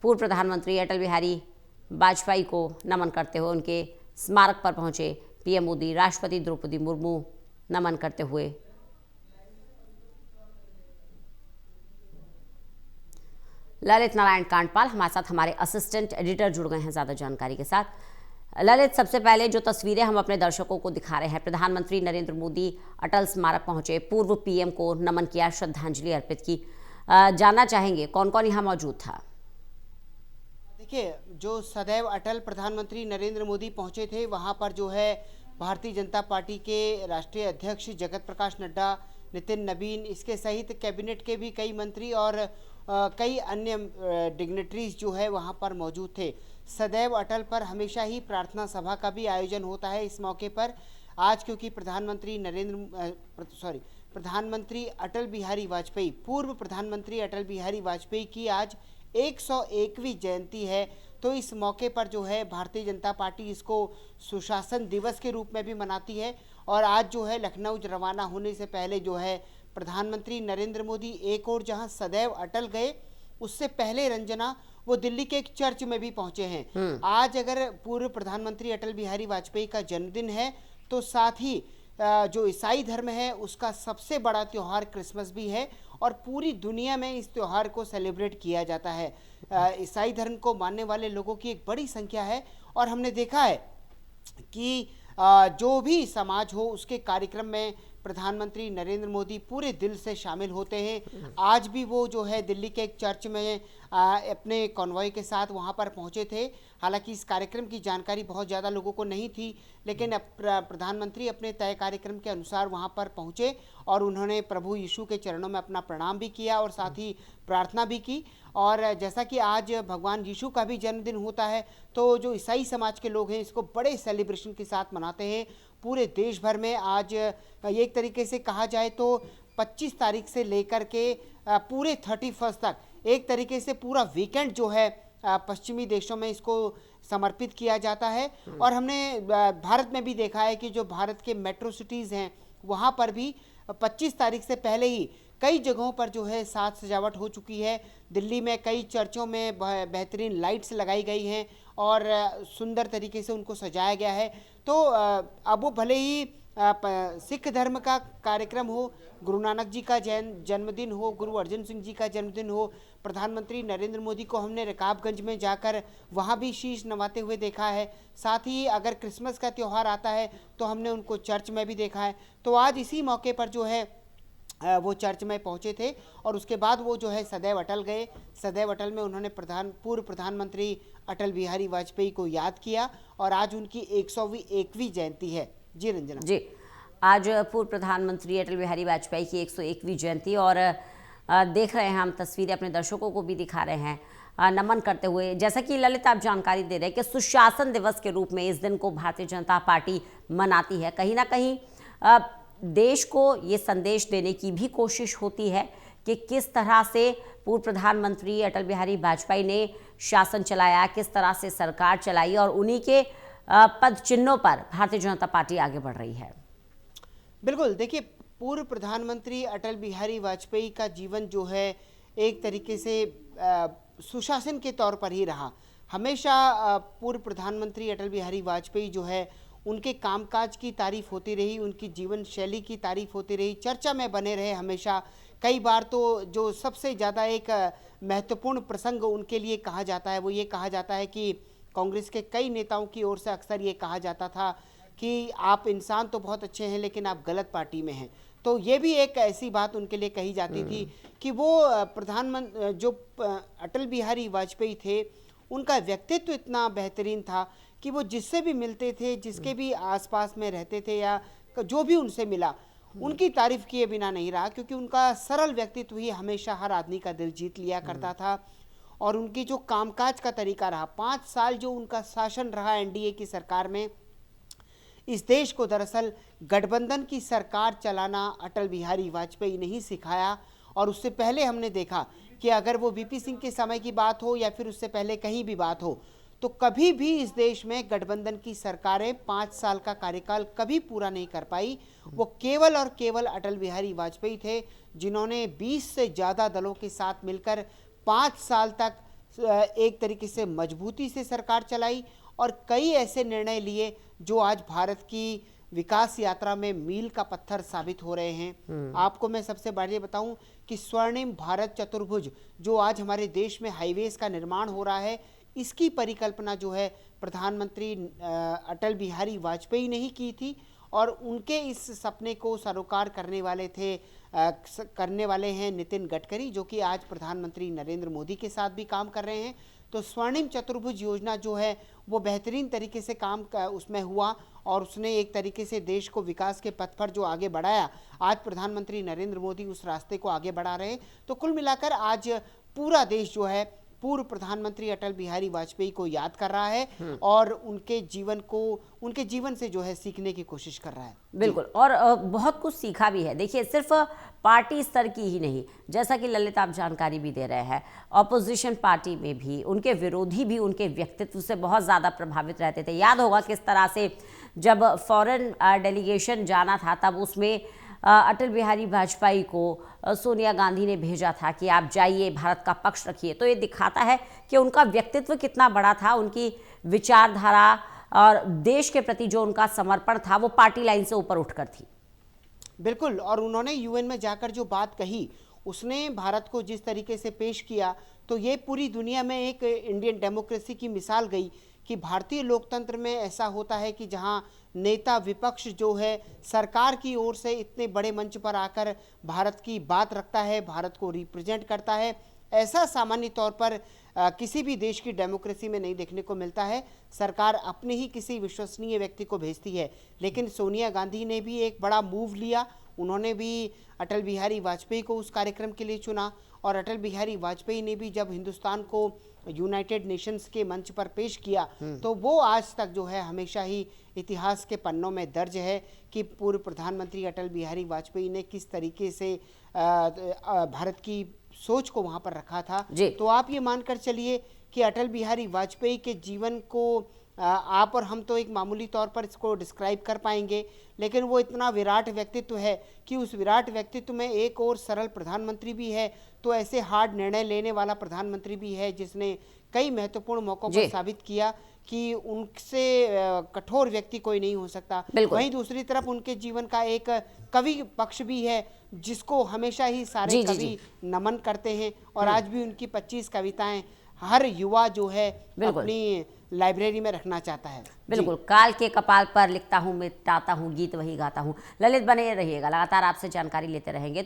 पूर्व प्रधानमंत्री अटल बिहारी वाजपेयी को नमन करते हुए उनके स्मारक पर पहुंचे पीएम मोदी। राष्ट्रपति द्रौपदी मुर्मू नमन करते हुए। ललित नारायण कांडपाल हमारे साथ, हमारे असिस्टेंट एडिटर जुड़ गए हैं ज़्यादा जानकारी के साथ। ललित, सबसे पहले जो तस्वीरें हम अपने दर्शकों को दिखा रहे हैं, प्रधानमंत्री नरेंद्र मोदी अटल स्मारक पहुंचे, पूर्व पीएम को नमन किया, श्रद्धांजलि अर्पित की। जानना चाहेंगे कौन कौन यहाँ मौजूद था? देखिए, जो सदैव अटल प्रधानमंत्री नरेंद्र मोदी पहुंचे थे, वहां पर जो है भारतीय जनता पार्टी के राष्ट्रीय अध्यक्ष जगत प्रकाश नड्डा, नितिन नवीन, इसके सहित कैबिनेट के भी कई मंत्री और कई अन्य डिग्नेटरीज जो है वहां पर मौजूद थे। सदैव अटल पर हमेशा ही प्रार्थना सभा का भी आयोजन होता है इस मौके पर। आज क्योंकि प्रधानमंत्री अटल बिहारी वाजपेयी, पूर्व प्रधानमंत्री अटल बिहारी वाजपेयी की आज 101वीं जयंती है, तो इस मौके पर जो है भारतीय जनता पार्टी इसको सुशासन दिवस के रूप में भी मनाती है। और आज जो है लखनऊ रवाना होने से पहले जो है प्रधानमंत्री नरेंद्र मोदी एक और जहां सदैव अटल गए, उससे पहले रंजना वो दिल्ली के एक चर्च में भी पहुंचे हैं। आज अगर पूर्व प्रधानमंत्री अटल बिहारी वाजपेयी का जन्मदिन है, तो साथ ही जो ईसाई धर्म है उसका सबसे बड़ा त्यौहार क्रिसमस भी है और पूरी दुनिया में इस त्यौहार को सेलिब्रेट किया जाता है। ईसाई धर्म को मानने वाले लोगों की एक बड़ी संख्या है और हमने देखा है कि जो भी समाज हो उसके कार्यक्रम में प्रधानमंत्री नरेंद्र मोदी पूरे दिल से शामिल होते हैं। आज भी वो जो है दिल्ली के एक चर्च में अपने कॉन्वॉय के साथ वहां पर पहुंचे थे। हालांकि इस कार्यक्रम की जानकारी बहुत ज़्यादा लोगों को नहीं थी, लेकिन प्रधानमंत्री अपने तय कार्यक्रम के अनुसार वहां पर पहुंचे और उन्होंने प्रभु यीशु के चरणों में अपना प्रणाम भी किया और साथ ही प्रार्थना भी की। और जैसा कि आज भगवान यीशु का भी जन्मदिन होता है, तो जो ईसाई समाज के लोग हैं इसको बड़े सेलिब्रेशन के साथ मनाते हैं। पूरे देश भर में आज एक तरीके से कहा जाए तो 25 तारीख से लेकर के पूरे 31 तक एक तरीके से पूरा वीकेंड जो है पश्चिमी देशों में इसको समर्पित किया जाता है। और हमने भारत में भी देखा है कि जो भारत के मेट्रो सिटीज़ हैं वहाँ पर भी 25 तारीख से पहले ही कई जगहों पर जो है साज सजावट हो चुकी है। दिल्ली में कई चर्चों में बेहतरीन लाइट्स लगाई गई हैं और सुंदर तरीके से उनको सजाया गया है। तो अब वो भले ही सिख धर्म का कार्यक्रम हो, गुरु नानक जी का जन्मदिन हो, गुरु अर्जन सिंह जी का जन्मदिन हो, प्रधानमंत्री नरेंद्र मोदी को हमने रकाबगंज में जाकर वहाँ भी शीश नवाते हुए देखा है। साथ ही अगर क्रिसमस का त्यौहार आता है तो हमने उनको चर्च में भी देखा है। तो आज इसी मौके पर जो है वो चर्च में पहुंचे थे और उसके बाद वो जो है सदैव अटल गए। सदैव अटल में उन्होंने पूर्व प्रधानमंत्री अटल बिहारी वाजपेयी को याद किया और आज उनकी 101वीं जयंती है। जी रंजना जी, आज पूर्व प्रधानमंत्री अटल बिहारी वाजपेयी की 101वीं जयंती और देख रहे हैं हम तस्वीरें, अपने दर्शकों को भी दिखा रहे हैं नमन करते हुए। जैसा कि ललित आप जानकारी दे रहे हैं कि सुशासन दिवस के रूप में इस दिन को भारतीय जनता पार्टी मनाती है। कहीं ना कहीं देश को ये संदेश देने की भी कोशिश होती है कि किस तरह से पूर्व प्रधानमंत्री अटल बिहारी वाजपेयी ने शासन चलाया, किस तरह से सरकार चलाई और उन्हीं के पद चिन्हों पर भारतीय जनता पार्टी आगे बढ़ रही है। बिल्कुल, देखिए, पूर्व प्रधानमंत्री अटल बिहारी वाजपेयी का जीवन जो है एक तरीके से सुशासन के तौर पर ही रहा। हमेशा पूर्व प्रधानमंत्री अटल बिहारी वाजपेयी जो है उनके कामकाज की तारीफ होती रही, उनकी जीवन शैली की तारीफ होती रही, चर्चा में बने रहे हमेशा। कई बार तो जो सबसे ज़्यादा एक महत्वपूर्ण प्रसंग उनके लिए कहा जाता है वो ये कहा जाता है कि कांग्रेस के कई नेताओं की ओर से अक्सर ये कहा जाता था कि आप इंसान तो बहुत अच्छे हैं लेकिन आप गलत पार्टी में हैं। तो ये भी एक ऐसी बात उनके लिए कही जाती थी कि वो जो अटल बिहारी वाजपेयी थे उनका व्यक्तित्व इतना बेहतरीन था कि वो जिससे भी मिलते थे, जिसके भी आसपास में रहते थे या जो भी उनसे मिला, उनकी तारीफ किए बिना नहीं रहा, क्योंकि उनका सरल व्यक्तित्व ही हमेशा हर आदमी का दिल जीत लिया करता था। और उनकी जो कामकाज का तरीका रहा, 5 साल जो उनका शासन रहा एनडीए की सरकार में, इस देश को दरअसल गठबंधन की सरकार चलाना अटल बिहारी वाजपेयी ने ही सिखाया। और उससे पहले हमने देखा कि अगर वो वीपी सिंह के समय की बात हो या फिर उससे पहले कहीं भी बात हो, तो कभी भी इस देश में गठबंधन की सरकारें 5 साल का कार्यकाल कभी पूरा नहीं कर पाई। वो केवल और केवल अटल बिहारी वाजपेयी थे जिन्होंने 20 से ज़्यादा दलों के साथ मिलकर 5 साल तक एक तरीके से मजबूती से सरकार चलाई और कई ऐसे निर्णय लिए जो आज भारत की विकास यात्रा में मील का पत्थर साबित हो रहे हैं। आपको मैं सबसे बड़े बताऊं कि स्वर्णिम भारत चतुर्भुज जो आज हमारे देश में हाईवेज का निर्माण हो रहा है, इसकी परिकल्पना जो है प्रधानमंत्री अटल बिहारी वाजपेयी ने ही की थी और उनके इस सपने को साकार करने वाले हैं नितिन गडकरी, जो कि आज प्रधानमंत्री नरेंद्र मोदी के साथ भी काम कर रहे हैं। तो स्वर्णिम चतुर्भुज योजना जो है वो बेहतरीन तरीके से काम उसमें हुआ और उसने एक तरीके से देश को विकास के पथ पर जो आगे बढ़ाया। आज प्रधानमंत्री नरेंद्र मोदी उस रास्ते को आगे बढ़ा रहे हैं। तो कुल मिलाकर आज पूरा देश जो है पूर्व प्रधानमंत्री अटल बिहारी वाजपेयी को याद कर रहा है और उनके जीवन से जो है सीखने की कोशिश कर रहा है। बिल्कुल, और बहुत कुछ सीखा भी है। देखिए, सिर्फ पार्टी स्तर की ही नहीं, जैसा कि ललित आप जानकारी भी दे रहे हैं, ऑपोजिशन पार्टी में भी उनके विरोधी भी उनके व्यक्तित्व से बहुत ज़्यादा प्रभावित रहते थे। याद होगा किस तरह से जब फॉरेन डेलीगेशन जाना था तब उसमें अटल बिहारी वाजपेयी को सोनिया गांधी ने भेजा था कि आप जाइए, भारत का पक्ष रखिए। तो ये दिखाता है कि उनका व्यक्तित्व कितना बड़ा था, उनकी विचारधारा और देश के प्रति जो उनका समर्पण था वो पार्टी लाइन से ऊपर उठकर थी। बिल्कुल, और उन्होंने यूएन में जाकर जो बात कही, उसने भारत को जिस तरीके से पेश किया, तो ये पूरी दुनिया में एक इंडियन डेमोक्रेसी की मिसाल गई कि भारतीय लोकतंत्र में ऐसा होता है कि जहां नेता विपक्ष जो है सरकार की ओर से इतने बड़े मंच पर आकर भारत की बात रखता है, भारत को रिप्रेजेंट करता है। ऐसा सामान्य तौर पर किसी भी देश की डेमोक्रेसी में नहीं देखने को मिलता है। सरकार अपने ही किसी विश्वसनीय व्यक्ति को भेजती है, लेकिन सोनिया गांधी ने भी एक बड़ा मूव लिया। उन्होंने भी अटल बिहारी वाजपेयी को उस कार्यक्रम के लिए चुना और अटल बिहारी वाजपेयी ने भी जब हिंदुस्तान को यूनाइटेड नेशंस के मंच पर पेश किया तो वो आज तक जो है हमेशा ही इतिहास के पन्नों में दर्ज है कि पूर्व प्रधानमंत्री अटल बिहारी वाजपेयी ने किस तरीके से भारत की सोच को वहां पर रखा था। तो आप ये मानकर चलिए कि अटल बिहारी वाजपेयी के जीवन को आप और हम तो एक मामूली तौर पर इसको डिस्क्राइब कर पाएंगे, लेकिन वो इतना विराट व्यक्तित्व है कि उस विराट व्यक्तित्व में एक और सरल प्रधानमंत्री भी है, तो ऐसे हार्ड निर्णय लेने वाला प्रधानमंत्री भी है जिसने कई महत्वपूर्ण मौकों पर साबित किया कि उनसे कठोर व्यक्ति कोई नहीं हो सकता। वहीं दूसरी तरफ उनके जीवन का एक कवि पक्ष भी है जिसको हमेशा ही सारे कवि नमन करते हैं और आज भी उनकी 25 कविताएं हर युवा जो है अपनी लाइब्रेरी में रखना चाहता है। बिल्कुल, काल के कपाल पर लिखता हूँ, मिटाता हूँ, गीत वही गाता हूँ। ललित बने रहिएगा, लगातार आपसे जानकारी लेते रहेंगे।